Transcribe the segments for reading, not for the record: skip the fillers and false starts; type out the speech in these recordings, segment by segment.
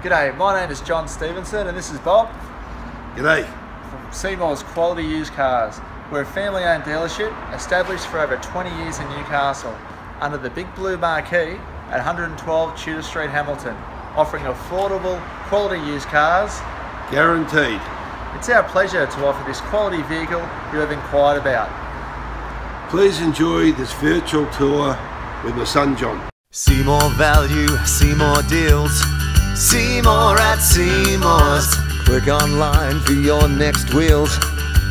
G'day, my name is John Stevenson and this is Bob. G'day. From Seymour's Quality Used Cars. We're a family-owned dealership established for over 20 years in Newcastle under the Big Blue Marquee at 112 Tudor Street, Hamilton, offering affordable quality used cars. Guaranteed. It's our pleasure to offer this quality vehicle you have inquired about. Please enjoy this virtual tour with my son John. See more value, see more deals. See more at Seymour's. Click online for your next wheels.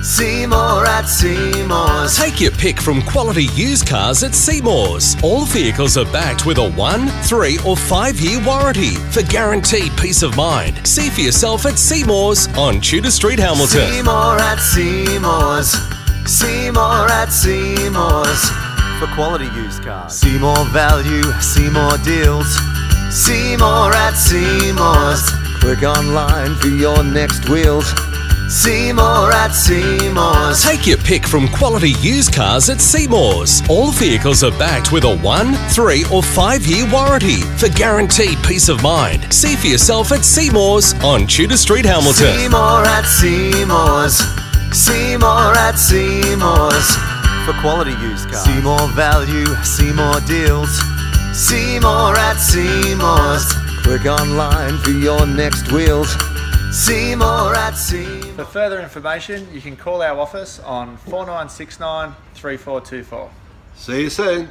See more at Seymour's. Take your pick from quality used cars at Seymour's. All vehicles are backed with a 1, 3 or 5 year warranty for guaranteed peace of mind. See for yourself at Seymour's on Tudor Street, Hamilton. See more at Seymour's. See more at Seymour's. For quality used cars. See more value, see more deals. See more at Seymour's. Click online for your next wheels. See more at Seymour's. Take your pick from quality used cars at Seymour's. All vehicles are backed with a 1, 3 or 5 year warranty for guaranteed peace of mind. See for yourself at Seymour's on Tudor Street, Hamilton. See more at Seymour's. See more at Seymour's. For quality used cars. See more value, see more deals. See more at Seymour's. Click online for your next wheels. See more at Seymour's. For further information, you can call our office on 4969 3424. See you soon.